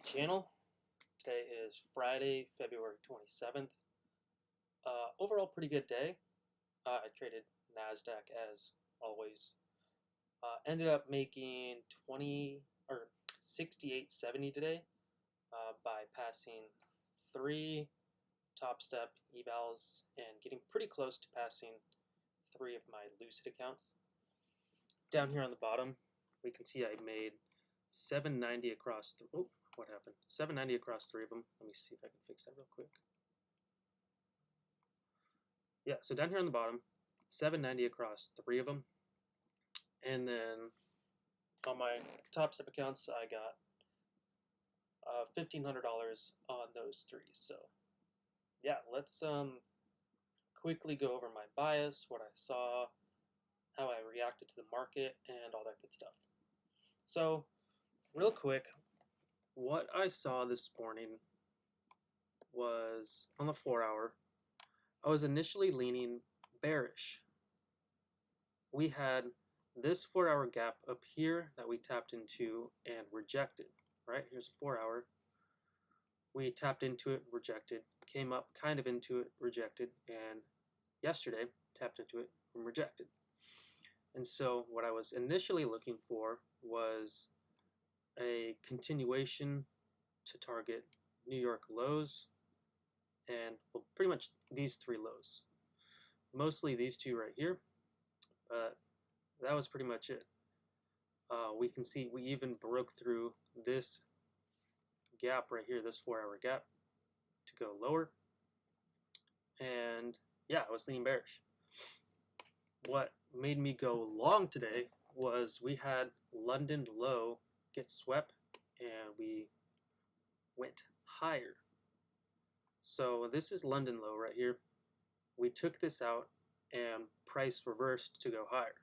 channel. Today is Friday, February 27th. Overall, pretty good day. I traded NASDAQ as always. Ended up making 20 or 68.70 today by passing 3 topstep evals and getting pretty close to passing 3 of my Lucid accounts. Down here on the bottom, we can see I made 790 across. What happened? 790 across 3 of them. Let me see if I can fix that real quick. Yeah, so down here on the bottom, 790 across 3 of them. And then on my topstep accounts, I got $1,500 on those 3. So yeah, let's quickly go over my bias, what I saw, how I reacted to the market, and all that good stuff. So real quick, what I saw this morning was on the 4-hour, I was initially leaning bearish. We had this 4-hour gap up here that we tapped into and rejected, right? Here's a 4-hour. We tapped into it, rejected, came up kind of into it, rejected, and yesterday tapped into it and rejected. And so what I was initially looking for was a continuation to target New York lows and, well, pretty much these 3 lows. Mostly these 2 right here, but that was pretty much it. We can see we even broke through this gap right here, this 4-hour gap, to go lower. And yeah, I was leaning bearish. What made me go long today was we had London low get swept and we went higher. So this is London low right here. We took this out and price reversed to go higher.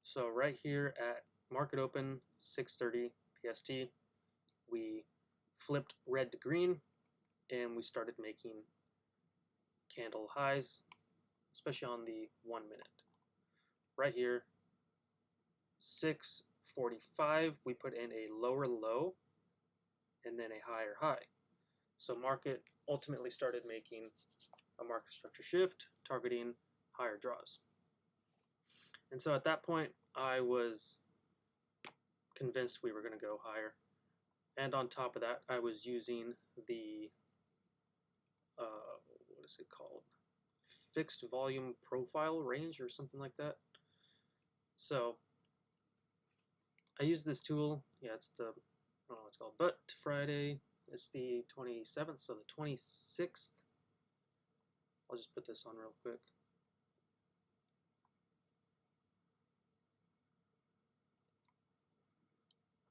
So right here at market open 6:30 PST, we flipped red to green and we started making candle highs, especially on the 1 minute. Right here, 6:45, we put in a lower low and then a higher high. So market ultimately started making a market structure shift, targeting higher draws. And so at that point, I was convinced we were going to go higher. And on top of that, I was using the, what is it called? Fixed volume profile range or something like that. So I use this tool. Yeah, it's the, I don't know what it's called, but Friday is the 27th, so the 26th. I'll just put this on real quick.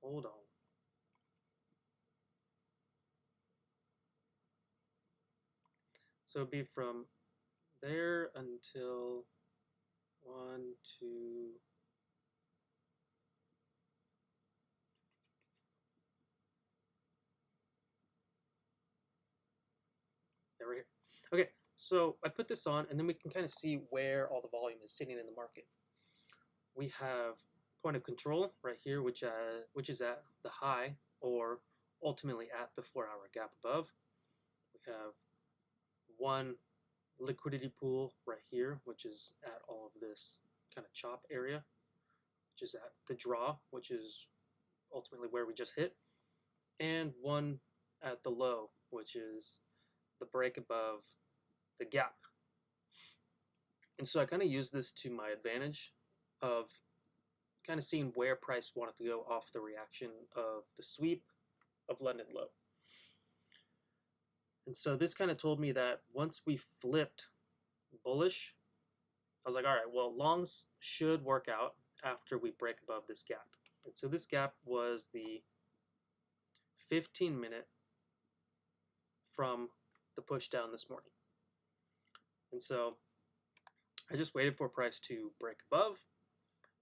Hold on. So it'd be from there until 1, 2. Yeah, right here. Okay, so I put this on, and then we can kind of see where all the volume is sitting in the market. We have point of control right here, which is at the high, or ultimately at the 4-hour gap above. We have one liquidity pool right here, which is at all of this kind of chop area, which is at the draw, which is ultimately where we just hit, and one at the low, which is the break above the gap. And so I kind of use this to my advantage of kind of seeing where price wanted to go off the reaction of the sweep of London low. And so this kind of told me that once we flipped bullish, I was like, all right, well, longs should work out after we break above this gap. And so this gap was the 15-minute from the push down this morning. And so I just waited for price to break above,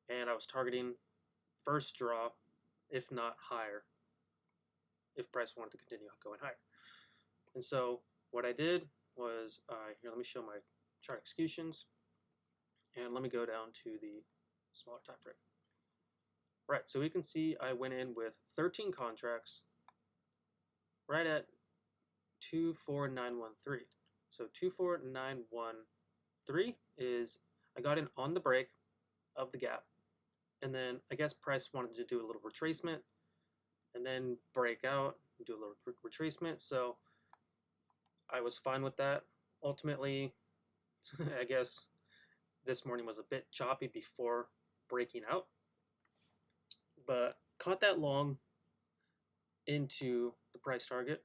and I was targeting first draw, if not higher, if price wanted to continue going higher. And so what I did was, here, let me show my chart executions, and let me go down to the smaller time frame. Right, so we can see I went in with 13 contracts right at 24913. So 24913 is, I got in on the break of the gap, and then I guess price wanted to do a little retracement and then break out and do a little retracement. So I was fine with that. Ultimately, I guess this morning was a bit choppy before breaking out, but caught that long into the price target.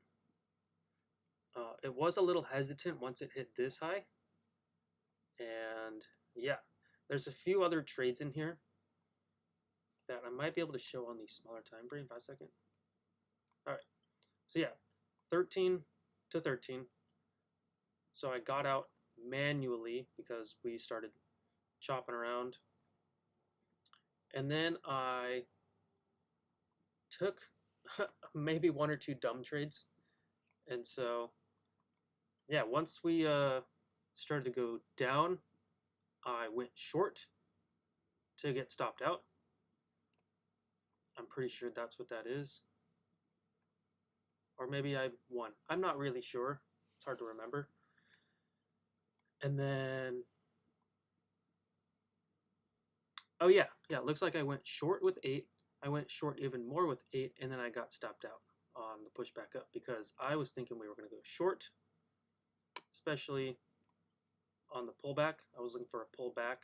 It was a little hesitant once it hit this high, and yeah, there's a few other trades in here that I might be able to show on the smaller time frame. 5 second. All right, so yeah, 13 to 13. So I got out manually because we started chopping around, and then I took maybe one or two dumb trades. And so yeah, once we started to go down, I went short to get stopped out. I'm pretty sure that's what that is. Or maybe I won. I'm not really sure. It's hard to remember. And then, oh yeah, it looks like I went short with 8. I went short even more with 8, and then I got stopped out on the push back up because I was thinking we were going to go short, especially on the pullback. I was looking for a pullback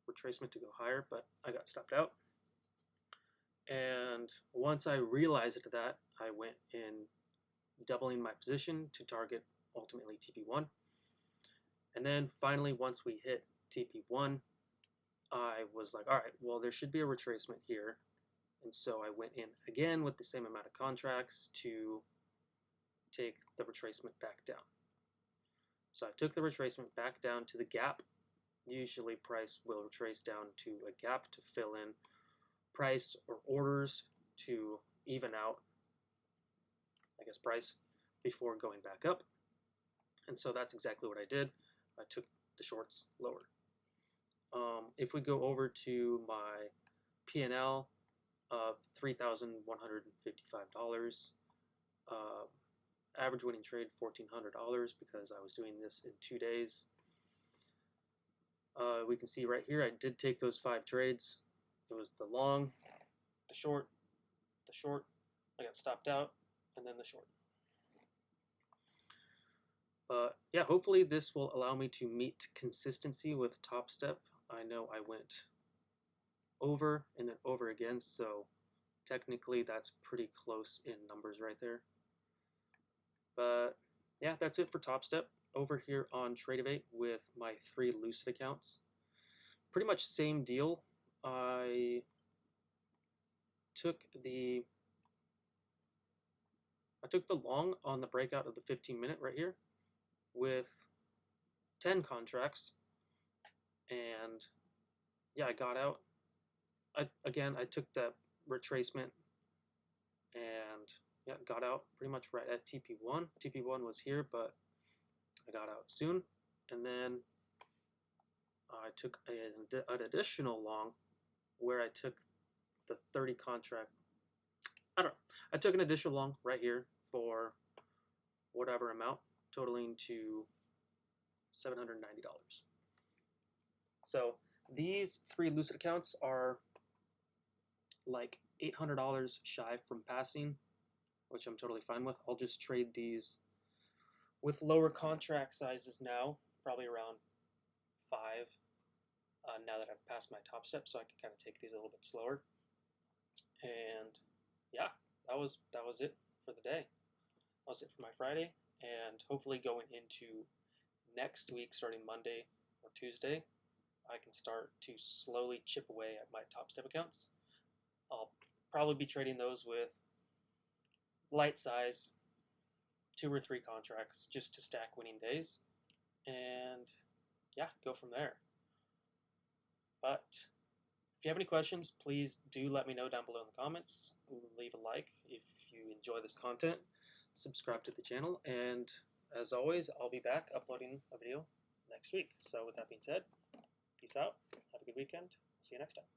retracement to go higher, but I got stopped out. And once I realized that, I went in doubling my position to target ultimately TP1. And then finally, once we hit TP1, I was like, all right, well, there should be a retracement here. And so I went in again with the same amount of contracts to take the retracement back down. So I took the retracement back down to the gap. Usually price will retrace down to a gap to fill in price or orders to even out, I guess, price before going back up. And so that's exactly what I did. I took the shorts lower. If we go over to my P&L of $3,155, average winning trade $1,400 because I was doing this in 2 days. We can see right here I did take those 5 trades. It was the long, the short, I got stopped out, and then the short. But yeah, hopefully this will allow me to meet consistency with topstep. I know I went over and then over again, so technically that's pretty close in numbers right there. But yeah, that's it for topstep. Over here on Tradeovate with my 3 Lucid accounts, pretty much same deal. I took the long on the breakout of the 15-minute right here with 10 contracts, and yeah, I got out. I took that retracement and yeah, got out pretty much right at TP1. TP1 was here, but I got out soon. And then I took an additional long where I took the 30 contract. I don't know. I took an additional long right here for whatever amount, totaling to $790. So these 3 Lucid accounts are like $800 shy from passing, which I'm totally fine with. I'll just trade these with lower contract sizes now, probably around 5, now that I've passed my top step, so I can kind of take these a little bit slower. And yeah, that was it for the day. That was it for my Friday, and hopefully going into next week, starting Monday or Tuesday, I can start to slowly chip away at my top step accounts. I'll probably be trading those with light size, 2 or 3 contracts just to stack winning days, and yeah, go from there. But if you have any questions, please do let me know down below in the comments. Leave a like if you enjoy this content. Subscribe to the channel, and as always, I'll be back uploading a video next week. So with that being said, peace out. Have a good weekend. See you next time.